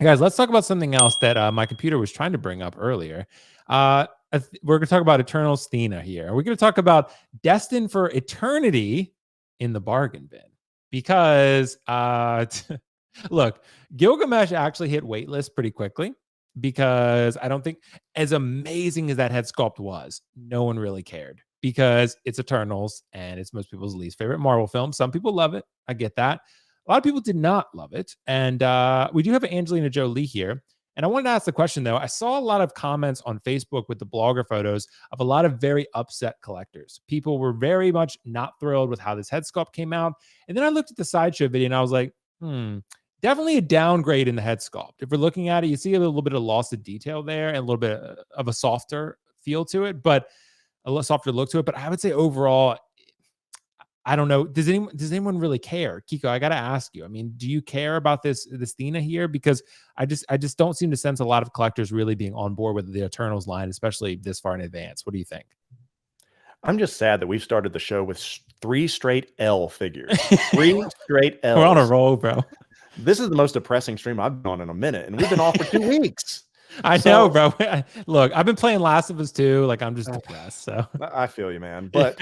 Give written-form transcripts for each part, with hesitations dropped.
Hey guys, let's talk about something else that my computer was trying to bring up earlier. We're going to talk about Eternal's Thena here. We're going to talk about Destined for Eternity in the bargain bin. Because, look, Gilgamesh actually hit waitlist pretty quickly because I don't think, as amazing as that head sculpt was, no one really cared because it's Eternals and it's most people's least favorite Marvel film. Some people love it. I get that. A lot of people did not love it. And we do have Angelina Jolie here. And I wanted to ask the question, though. I saw a lot of comments on Facebook with the blogger photos of a lot of very upset collectors. People were very much not thrilled with how this head sculpt came out. And then I looked at the sideshow video and I was like, definitely a downgrade in the head sculpt. If we're looking at it, you see a little bit of loss of detail there and a little bit of a softer feel to it, but a softer look to it. But I would say overall, I don't know. Does anyone really care? Kiko, I gotta ask you. I mean, do you care about this Thena here? Because I just don't seem to sense a lot of collectors really being on board with the Eternals line, especially this far in advance. What do you think? I'm just sad that we've started the show with 3 straight L figures. 3 straight L's. We're on a roll, bro. This is the most depressing stream I've been on in a minute, and we've been off for 2 weeks. I know, bro. Look, I've been playing Last of Us 2. Like, I'm just depressed. So I feel you, man. But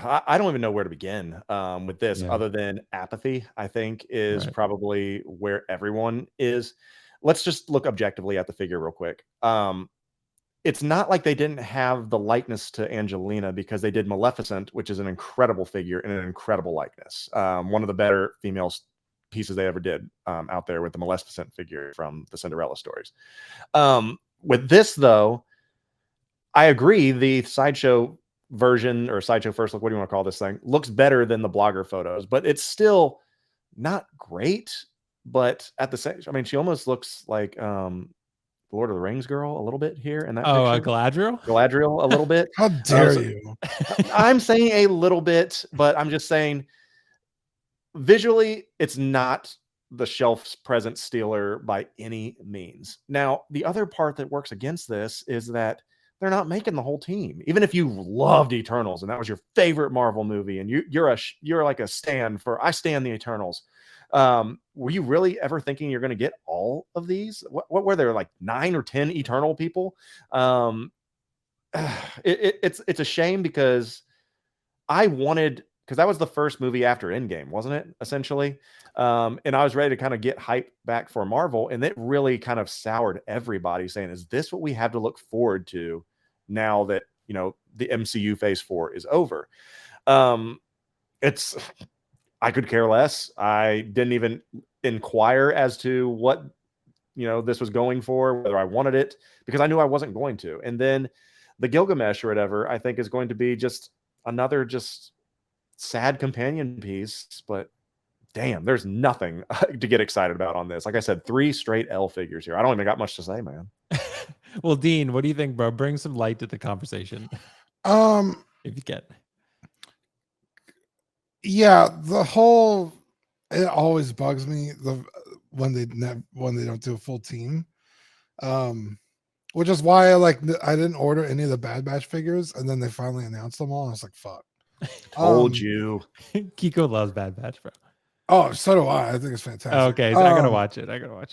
I don't even know where to begin with this other than apathy, I think, is probably where everyone is. Let's just look objectively at the figure real quick. It's not like they didn't have the likeness to Angelina because they did Maleficent, which is an incredible figure and an incredible likeness. One of the better female pieces they ever did out there with the Maleficent figure from the Cinderella stories. With this, though, I agree. The sideshow version or sideshow first look, what do you want to call this thing, looks better than the blogger photos, but it's still not great. But at the same, I mean, she almost looks like Lord of the Rings girl a little bit here in that picture. Galadriel a little bit. How dare you? I'm saying a little bit, but I'm just saying visually it's not the shelf's present stealer by any means. Now, the other part that works against this is that they're not making the whole team. Even if you loved Eternals and that was your favorite Marvel movie and you're like a stand for I stand the Eternals. Were you really ever thinking you're going to get all of these? What were there, like 9 or 10 Eternal people? It's a shame because I wanted, because that was the first movie after Endgame, wasn't it? Essentially. And I was ready to kind of get hype back for Marvel, and it really kind of soured everybody saying, is this what we have to look forward to now that, you know, the MCU phase 4 is over? I could care less. I didn't even inquire as to what, you know, this was going for, whether I wanted it, because I knew I wasn't going to. And then the Gilgamesh or whatever, I think is going to be just another just sad companion piece. But damn, there's nothing to get excited about on this. Like I said, 3 straight L figures here. I don't even got much to say, man. Well, Dean, what do you think, bro? Bring some light to the conversation. If you can. Yeah, it always bugs me when they don't do a full team, which is why I didn't order any of the Bad Batch figures, and then they finally announced them all. And I was like, "Fuck!" Told you. Kiko loves Bad Batch, bro. Oh, so do I. I think it's fantastic. Okay, so I gotta watch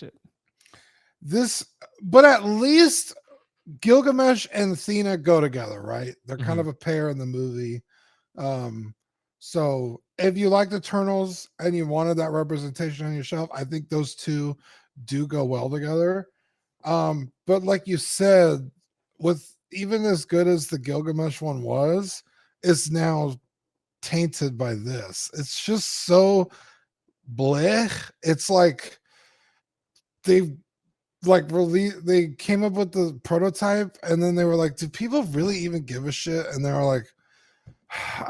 it. But at least Gilgamesh and Thena go together, right? They're kind of a pair in the movie. So if you like the Eternals and you wanted that representation on your shelf, I think those two do go well together. But like you said, with even as good as the Gilgamesh one was, it's now tainted by this. It's just so blech. It's like they came up with the prototype and then they were like, do people really even give a shit? And they were like,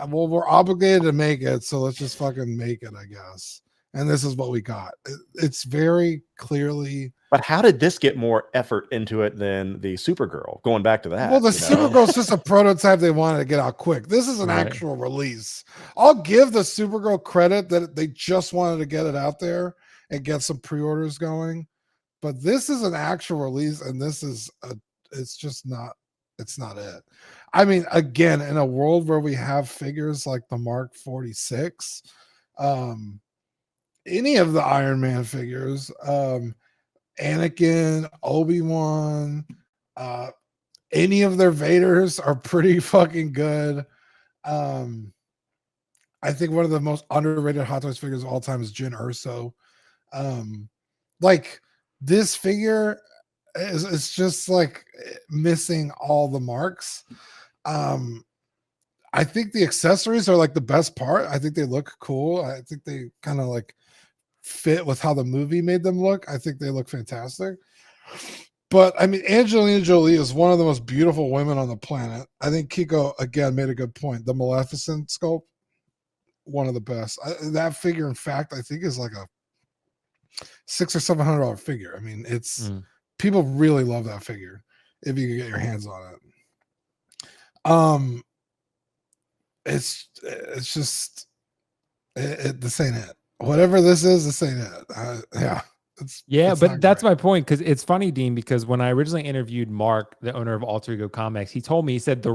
well, we're obligated to make it, so let's just fucking make it, I guess. And this is what we got. It's very clearly. But how did this get more effort into it than the Supergirl? Going back to that. Well, the Supergirl's just a prototype they wanted to get out quick. This is an actual release. I'll give the Supergirl credit that they just wanted to get it out there and get some pre-orders going. But this is an actual release, and it's not it. I mean, again, in a world where we have figures like the Mark 46, any of the Iron Man figures. Anakin, Obi-Wan, any of their Vaders are pretty fucking good. I think one of the most underrated Hot Toys figures of all time is Jyn Erso. Like this figure is just like missing all the marks. I think the accessories are like the best part. I think they look cool. I think they kind of like fit with how the movie made them look. I think they look fantastic. But I mean, Angelina Jolie is one of the most beautiful women on the planet. I think Kiko again made a good point. The Maleficent sculpt, one of the best. That figure, in fact, I think is like a $600 or $700 figure. I mean, it's people really love that figure if you can get your hands on it. It's just this ain't it. Whatever this is, this ain't it. Yeah. But that's my point, because it's funny, Dean, because when I originally interviewed Mark, the owner of Alter Ego Comics, he told me, he said the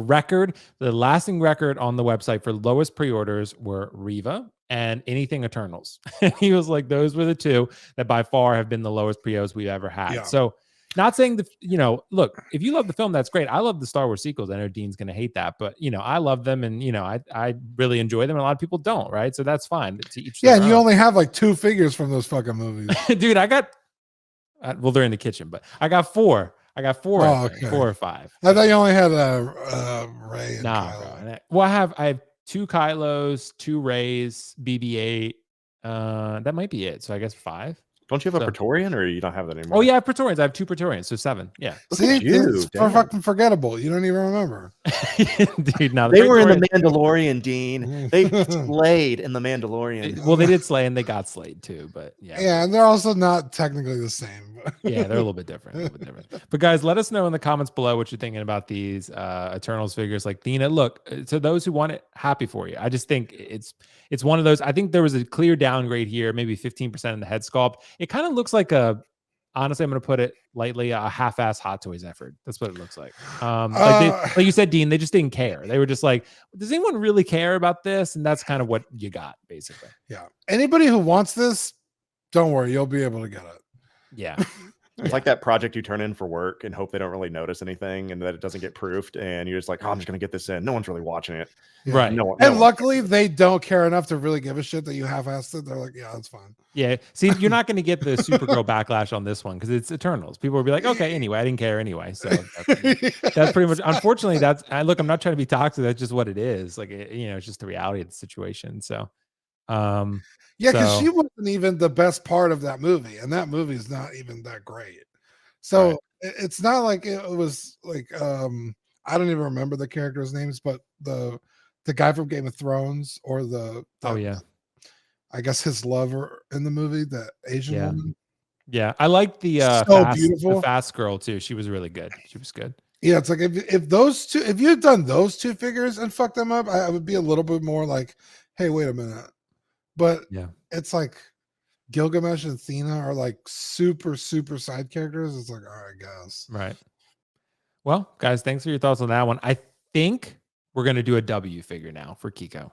lasting record on the website for lowest pre-orders were Riva and anything Eternals. He was like, those were the two that by far have been the lowest pre-os we've ever had. Yeah. So not saying look, if you love the film, that's great. I love the Star Wars sequels. I know Dean's going to hate that, but I love them, and I really enjoy them, and a lot of people don't, right? So that's fine. To each and you only have like 2 figures from those fucking movies. Dude, I got they're in the kitchen, but I got 4. I got 4, okay. 4 or 5. I thought you only had Rey and Kylo. Bro. Well, I have 2 Kylos, 2 Reys, BB-8. That might be it. So I guess 5. Don't you have a Praetorian, or you don't have that anymore? Oh yeah, I have Praetorians. I have 2 Praetorians, so 7. Yeah. See, it's fucking forgettable. You don't even remember. Dude, no, they were in the Mandalorian, Dean. They slayed in the Mandalorian. Well, they did slay, and they got slayed too. But yeah, and they're also not technically the same. Yeah, they're a little bit different. But guys, let us know in the comments below what you're thinking about these Eternals figures like Thena. Look, to those who want it, happy for you. I just think it's one of those. I think there was a clear downgrade here, maybe 15% in the head sculpt. It kind of looks like honestly, I'm going to put it lightly, a half-ass Hot Toys effort. That's what it looks like. Like you said, Dean, they just didn't care. They were just like, does anyone really care about this? And that's kind of what you got, basically. Yeah. Anybody who wants this, don't worry, you'll be able to get it. Yeah. It's like that project you turn in for work and hope they don't really notice anything and that it doesn't get proofed, and you're just like, oh, I'm just gonna get this in. No one's really watching it. Yeah. Right. And luckily they don't care enough to really give a shit that you half-assed it. They're like, yeah, that's fine. Yeah. See, you're not going to get the Supergirl backlash on this one because it's Eternals. People will be like, okay, anyway, I didn't care anyway. So that's pretty much, unfortunately, look, I'm not trying to be toxic. That's just what it is. Like, it's just the reality of the situation. So, because she wasn't even the best part of that movie, and that movie is not even that great. So it's not like it was like I don't even remember the characters' names, but the guy from Game of Thrones, or I guess his lover in the movie, the Asian woman. Yeah, I like the beautiful, the fast girl too. She was really good. She was good. Yeah, it's like if you had done those 2 figures and fucked them up, I would be a little bit more like, hey, wait a minute. But it's like Gilgamesh and Thena are like super, super side characters. It's like, all right, guys. Right. Well, guys, thanks for your thoughts on that one. I think we're going to do a W figure now for Kiko.